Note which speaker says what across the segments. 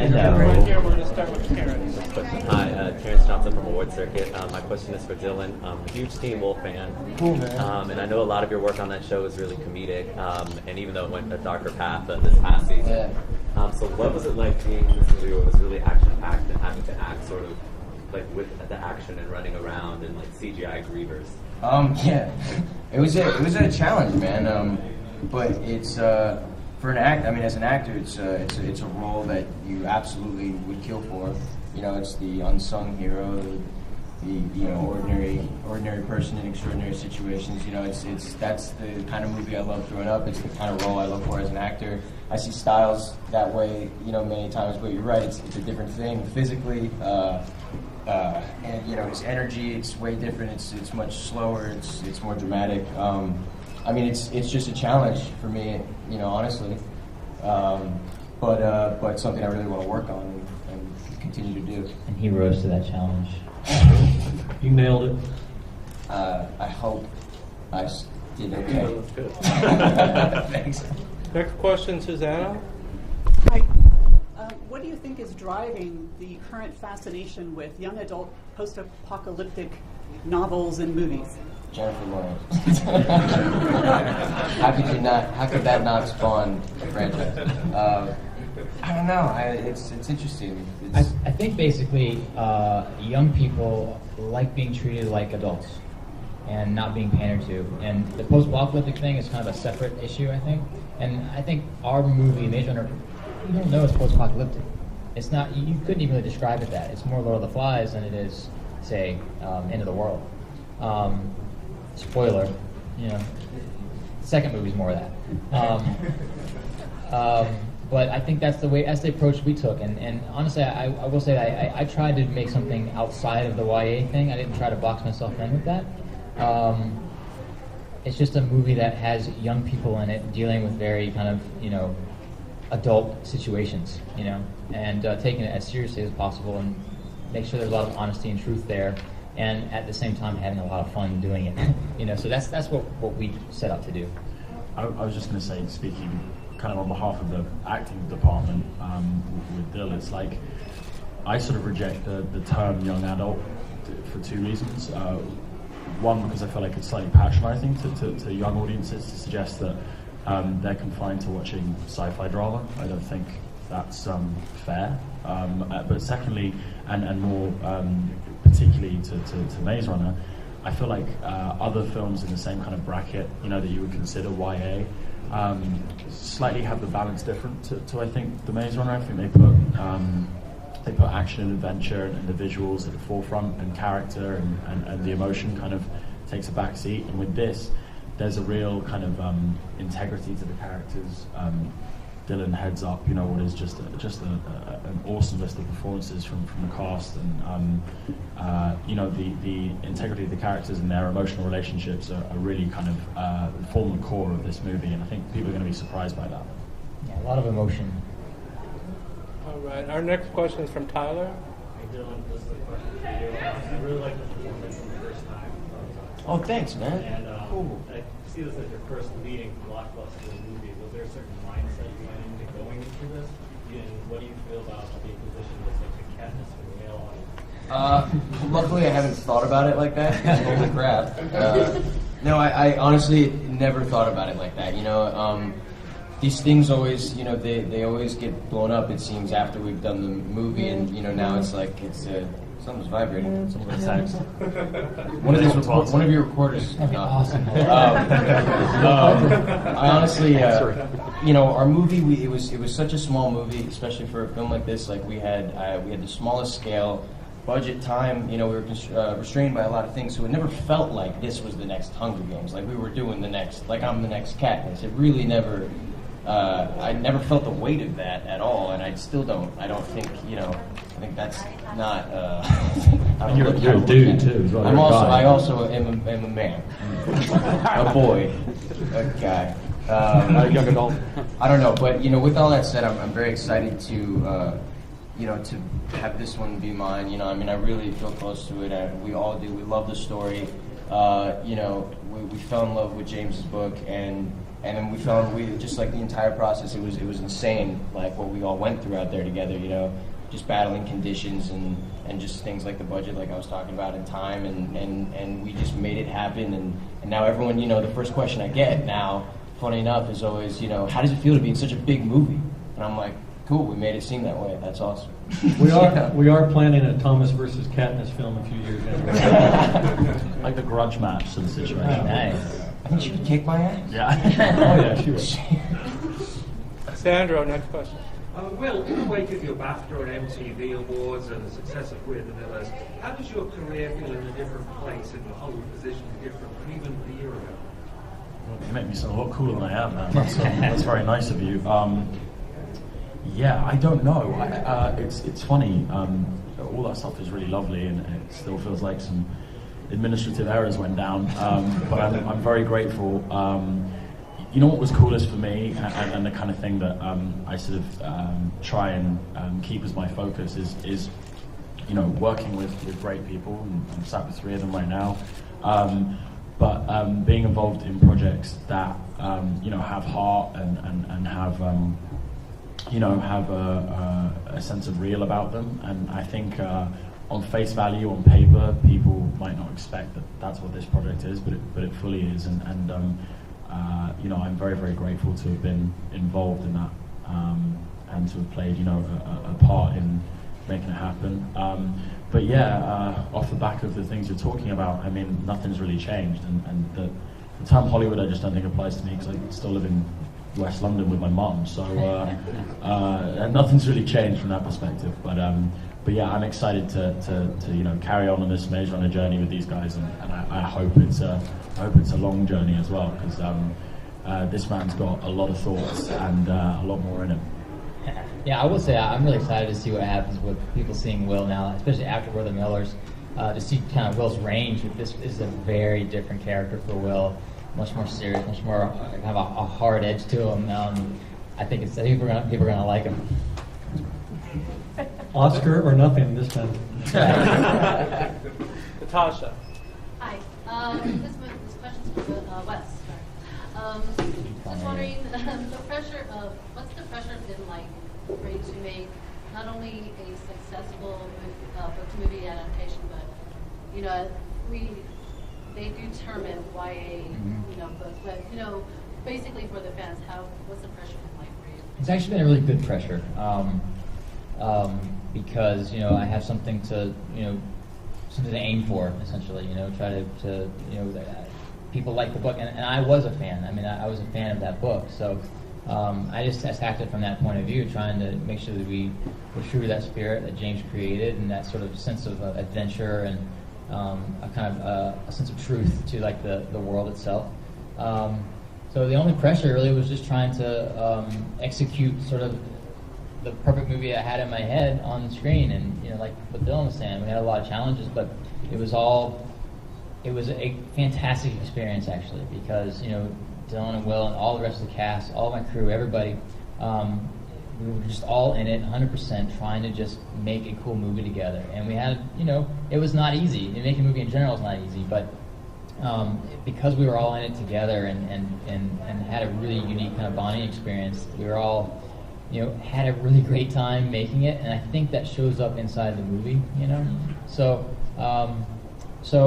Speaker 1: Right here, we're going to start with Terrence.
Speaker 2: Hi, Terrence Johnson from Award Circuit. My question is for Dylan. Huge Teen Wolf fan.
Speaker 3: Cool, man.
Speaker 2: And I know a lot of your work on that show is really comedic, and even though it went a darker path this past season.
Speaker 3: Yeah.
Speaker 2: So what was it like being in this movie where it was really action-packed and having to act sort of like with the action and running around and like CGI grievers?
Speaker 3: Yeah, it was a challenge, man. But it's for an act. I mean, as an actor, it's a role that you absolutely would kill for. You know, it's the unsung hero, the ordinary person in extraordinary situations. You know, that's the kind of movie I loved growing up. It's the kind of role I look for as an actor. I see Styles that way, you know, many times. But you're right, it's a different thing physically. And you know, his energy, it's way different. It's much slower. It's more dramatic. I mean, it's just a challenge for me, you know, honestly. But something I really want to work on and continue to do.
Speaker 4: And he rose to that challenge.
Speaker 5: You nailed it.
Speaker 3: I hope I did okay.
Speaker 2: That's good.
Speaker 3: Thanks.
Speaker 1: Next question, Susanna.
Speaker 6: Hi. What do you think is driving the current fascination with young adult post-apocalyptic novels and movies?
Speaker 3: Jennifer Lawrence. How could that not spawn a franchise? I don't know. It's interesting.
Speaker 4: I think basically young people like being treated like adults and not being pandered to. And the post-apocalyptic thing is kind of a separate issue, I think. And I think our movie, Maze Runner, you don't know it's post-apocalyptic. It's not. You couldn't even really describe it that. It's more Lord of the Flies than it is, say, End of the World. Spoiler, you know. The second movie's more of that. But I think that's the approach we took. And honestly, I will say that I tried to make something outside of the YA thing. I didn't try to box myself in with that. It's just a movie that has young people in it dealing with very kind of, you know, adult situations, you know, and taking it as seriously as possible and make sure there's a lot of honesty and truth there, and at the same time having a lot of fun doing it, you know. So that's what we set out to do.
Speaker 5: I was just going to say, speaking kind of on behalf of the acting department with Dill, it's like I sort of reject the term young adult for two reasons. One, because I feel like it's slightly patronizing to young audiences to suggest that they're confined to watching sci-fi drama. I don't think that's fair. But secondly, and more particularly to Maze Runner, I feel like other films in the same kind of bracket, you know, that you would consider YA, slightly have the balance different to I think the Maze Runner. I think they put action and adventure and the visuals at the forefront, and character and the emotion kind of takes a back seat. And with this, there's a real kind of integrity to the characters. Dylan heads up, you know, what is just an awesome list of performances from the cast, and you know, the integrity of the characters and their emotional relationships are really kind of form the core of this movie, and I think people are going to be surprised by that.
Speaker 4: Yeah, a lot of emotion.
Speaker 1: All right. Our next question is from Tyler.
Speaker 7: Hey Dylan, this is a question for you. I really like the performance from the first time.
Speaker 3: Oh, thanks, man.
Speaker 7: And
Speaker 3: Cool.
Speaker 7: I see this as your first leading blockbuster movie. Was there a certain mindset you went into going into this? And what do you feel about being positioned as such a Katniss for the male audience?
Speaker 3: Luckily, I haven't thought about it like that. Holy crap. No, I honestly never thought about it like that. You know, these things always, you know, they always get blown up, it seems, after we've done the movie, and, you know, now it's like, something's vibrating. Someone's text. One of your recorders.
Speaker 4: That'd be awesome.
Speaker 3: I honestly, you know, our movie, it was such a small movie, especially for a film like this. Like, we had the smallest scale, budget, time. You know, we were restrained by a lot of things, so it never felt like this was the next Hunger Games. Like, we were doing I'm the next Katniss. It really never. I never felt the weight of that at all, and I still don't. I don't think, you know. I think that's not.
Speaker 5: You're a dude too, as well.
Speaker 3: I also am a man, a boy, a guy.
Speaker 1: A young adult.
Speaker 3: I don't know, but you know, with all that said, I'm very excited to, you know, to have this one be mine. You know, I mean, I really feel close to it. We all do. We love the story. You know, we fell in love with James's book, and and then we just like the entire process. It was insane, like what we all went through out there together. You know, just battling conditions and just things like the budget, like I was talking about, and time, and we just made it happen. And now everyone, you know, the first question I get now, funny enough, is always, you know, how does it feel to be in such a big movie? And I'm like, cool, we made it seem that way. That's awesome.
Speaker 8: We are planning a Thomas versus Katniss film a few years down.
Speaker 5: Like the grudge match sort of situation.
Speaker 4: Nice.
Speaker 3: I think she could kick my ass.
Speaker 5: Yeah.
Speaker 8: Oh yeah, she was.
Speaker 1: Sandro, next question.
Speaker 9: Will, in the wake of your BAFTA and MTV awards and the success of We're the Millers, how does your career feel in a different place and your whole position different from even a year ago?
Speaker 5: You make me sound a lot cooler than I am, man. That's very nice of you. Yeah, I don't know. It's funny. All that stuff is really lovely, and it still feels like some administrative errors went down. But I'm very grateful. You know what was coolest for me, and the kind of thing that I sort of try and keep as my focus is you know, working with great people. And I'm sat with 3 of them right now. But being involved in projects that you know, have heart and have you know, have a sense of real about them. And I think on face value, on paper, people might not expect that that's what this project is, but it fully is. And you know, I'm very, very grateful to have been involved in that and to have played, you know, a part in making it happen. But yeah, off the back of the things you're talking about, I mean, nothing's really changed. And the term Hollywood, I just don't think applies to me, because I still live in West London with my mum. So nothing's really changed from that perspective. But yeah, I'm excited to you know, carry on this Maze Runner journey with these guys, and I hope it's a long journey as well, because this man's got a lot of thoughts and a lot more in him.
Speaker 4: Yeah, I will say I'm really excited to see what happens with people seeing Will now, especially after We're the Millers, to see kind of Will's range. This is a very different character for Will, much more serious, much more kind of a hard edge to him. I think people are gonna like him.
Speaker 8: Oscar or nothing this time.
Speaker 1: Natasha.
Speaker 10: Hi. This question's for Wes. Just wondering, what's the pressure been like for you to make not only a successful book to movie adaptation, but you know, they do term it YA, you know, books, but you know, basically for the fans, what's the pressure been like for you?
Speaker 4: It's actually been a really good pressure, because you know, I have something to aim for, essentially. You know, try to you know, people like the book, and I was a fan. I mean, I was a fan of that book, so I just attacked it from that point of view, trying to make sure that we were true to that spirit that James created, and that sort of sense of adventure and a kind of a sense of truth to like the world itself. So the only pressure really was just trying to execute sort of the perfect movie I had in my head on the screen. And you know, like what Dylan was saying, we had a lot of challenges, but it was a fantastic experience actually, because you know, Dylan and Will and all the rest of the cast, all my crew, everybody, we were just all in it 100%, trying to just make a cool movie together. And we had, you know, it was not easy. Making a movie in general is not easy, but because we were all in it together and had a really unique kind of bonding experience, we were all, you know, had a really great time making it, and I think that shows up inside the movie, you know. So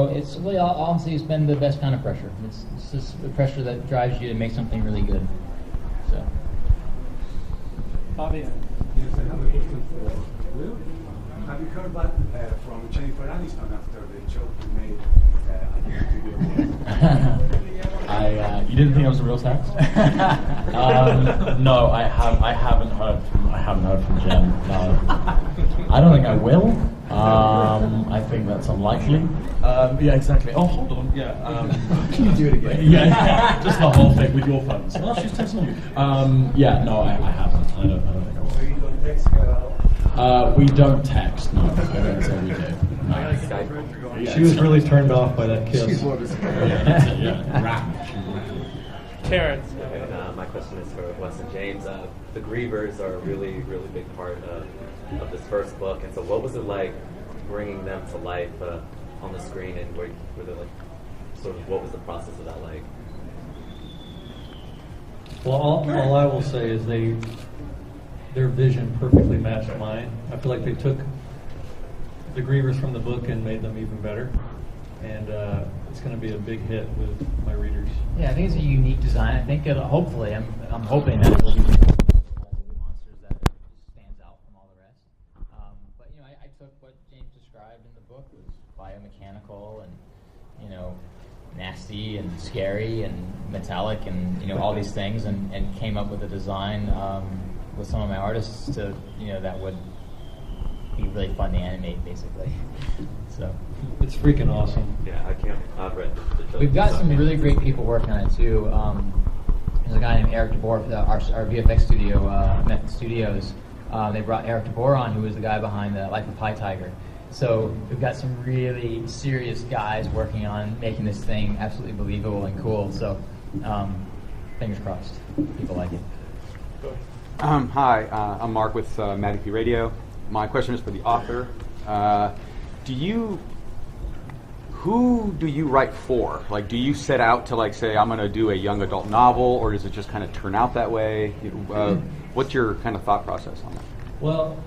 Speaker 4: it's really, honestly, it's been the best kind of pressure. It's just the pressure that drives you to make something really good. So.
Speaker 1: Fabian.
Speaker 11: Yes, I have a question for Will. Have you heard back from Jennifer Aniston after the joke you made at the studio?
Speaker 5: You didn't think I was a real text? No, I haven't heard from Jen. No. I don't think I will. I think that's unlikely. Yeah, exactly. Oh, hold on. Yeah.
Speaker 11: Can you do it again?
Speaker 5: Yeah, just the whole thing with your phones. Oh, she's texting you. Yeah, no, I haven't. I don't think I will.
Speaker 11: So you don't text her at all?
Speaker 5: We don't text. No, I don't say we do. No.
Speaker 8: She was really turned off by that kiss.
Speaker 11: She's what is
Speaker 5: Yeah, that's it. Yeah, rap.
Speaker 1: Terrence.
Speaker 2: And my question is for Wes and James. The Grievers are a really, really big part of this first book, and so what was it like bringing them to life on the screen, and were they like, sort of, what was the process of that like?
Speaker 8: Well, all I will say is their vision perfectly matched mine. I feel like they took the Grievers from the book and made them even better. And it's going to be a big hit with my readers.
Speaker 4: Yeah, I think it's a unique design. I think hopefully, I'm hoping that it will be monsters that stands out from all the rest. But you know, I took what James described in the book was biomechanical and nasty and scary and metallic and all these things, and came up with a design with some of my artists to that would be really fun to animate, basically. So
Speaker 8: it's freaking awesome.
Speaker 2: Yeah, I've read the
Speaker 4: we've got some really great people working on it too. There's a guy named Eric DeBoer for our VFX studio, Method Studios. They brought Eric DeBoer on, who was the guy behind the Life of Pi Tiger. So we've got some really serious guys working on making this thing absolutely believable and cool. So fingers crossed, people like it.
Speaker 12: Hi, I'm Mark with Maddie P Radio. My question is for the author. Who do you write for? Like, do you set out to say, I'm going to do a young adult novel, or does it just kind of turn out that way? What's your kind of thought process on that?
Speaker 8: Well,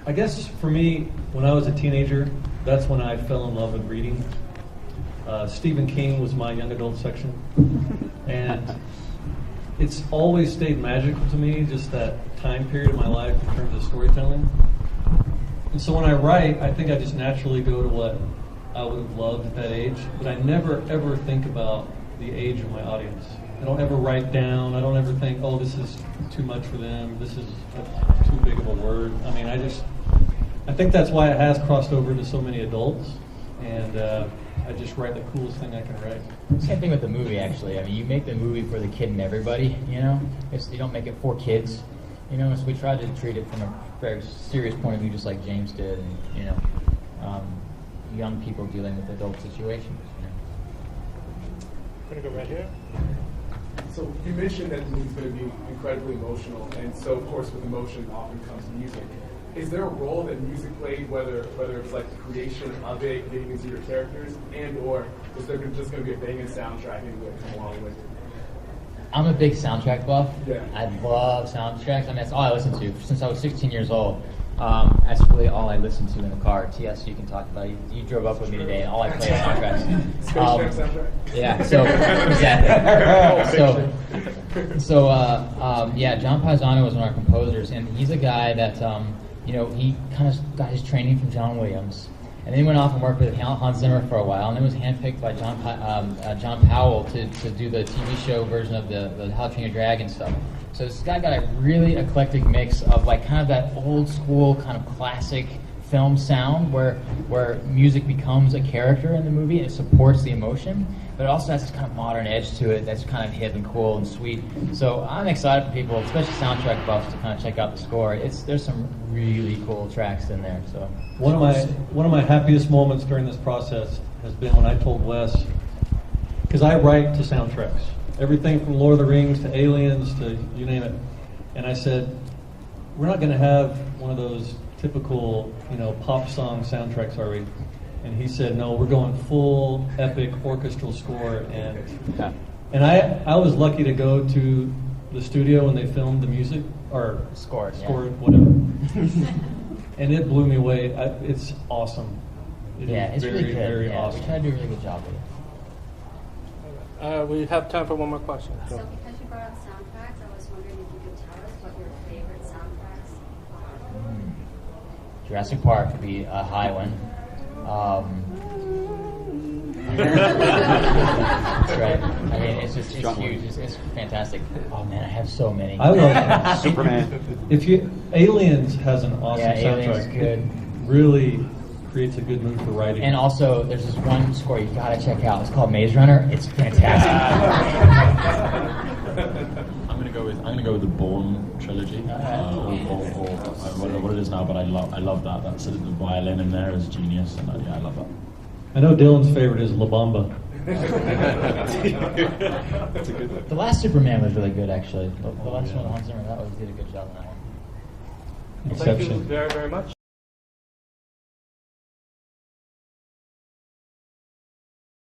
Speaker 8: I guess for me, when I was a teenager, that's when I fell in love with reading. Stephen King was my young adult section, and it's always stayed magical to me, just that time period of my life in terms of storytelling. And so when I write, I think I just naturally go to what I would have loved at that age, but I never ever think about the age of my audience. I don't ever write down, I don't ever think, oh, this is too much for them, this is too big of a word. I mean, I think that's why it has crossed over to so many adults, and I just write the coolest thing I can write.
Speaker 4: Same thing with the movie, actually. I mean, you make the movie for the kid and everybody, you don't make it for kids, so we tried to treat it from a very serious point of view, just like James did, and, young people dealing with adult situations.
Speaker 1: Gonna go right here.
Speaker 13: So you mentioned that the movie's going to be incredibly emotional, and so of course with emotion often comes music. Is there a role that music played, whether it's like the creation of it, getting into your characters, and or is there just going to be a banging soundtrack anyway come along with it?
Speaker 4: I'm a big soundtrack buff.
Speaker 13: Yeah.
Speaker 4: I love soundtracks. I mean, that's all I listen to since I was 16 years old. That's really all I listen to in the car. TS, you can talk about it. You drove up with me today, and all I play is soundtracks.
Speaker 13: Space Jam soundtrack?
Speaker 4: Yeah, so, exactly. Yeah, John Paisano was one of our composers, and he's a guy that, he kind of got his training from John Williams. And then he went off and worked with Hans Zimmer for a while, and then was handpicked by John Powell to do the TV show version of the How to Train Your Dragon stuff. So this guy got a really eclectic mix of kind of that old school kind of classic film sound where music becomes a character in the movie and it supports the emotion, but it also has this kind of modern edge to it that's kind of hip and cool and sweet. So I'm excited for people, especially soundtrack buffs, to kind of check out the score. There's some really cool tracks in there. So
Speaker 8: one of my happiest moments during this process has been when I told Wes, because I write to soundtracks, everything from Lord of the Rings to Aliens to you name it, and I said, we're not going to have one of those typical pop song soundtracks, are we? And he said, no, we're going full epic orchestral score. And I was lucky to go to the studio when they filmed the music or scored whatever, and it blew me away. It's awesome.
Speaker 4: It's
Speaker 8: very,
Speaker 4: really good.
Speaker 8: very awesome.
Speaker 4: We try to do a really good job with it.
Speaker 1: We have time for one more question.
Speaker 14: So because you brought up soundtracks, I was wondering if you could tell us what your favorite soundtracks are.
Speaker 4: Jurassic Park would be a high one. That's right. I mean, it's huge. It's fantastic. Oh man, I have so many.
Speaker 8: I love Superman. Aliens has an awesome soundtrack.
Speaker 4: Aliens is good.
Speaker 8: Really creates a good mood for writing.
Speaker 4: And also, there's this one score you gotta check out. It's called Maze Runner. It's fantastic.
Speaker 5: I'm gonna go with the Bourne trilogy, or I don't know what it is now, but I love that. That's the violin in there is genius, and I love that.
Speaker 8: I know Dylan's favorite is La Bamba.
Speaker 5: That's a good one.
Speaker 4: The last Superman was really good, actually. The last one, Hans Zimmer, did a good job on that one.
Speaker 1: Thank you very, very much.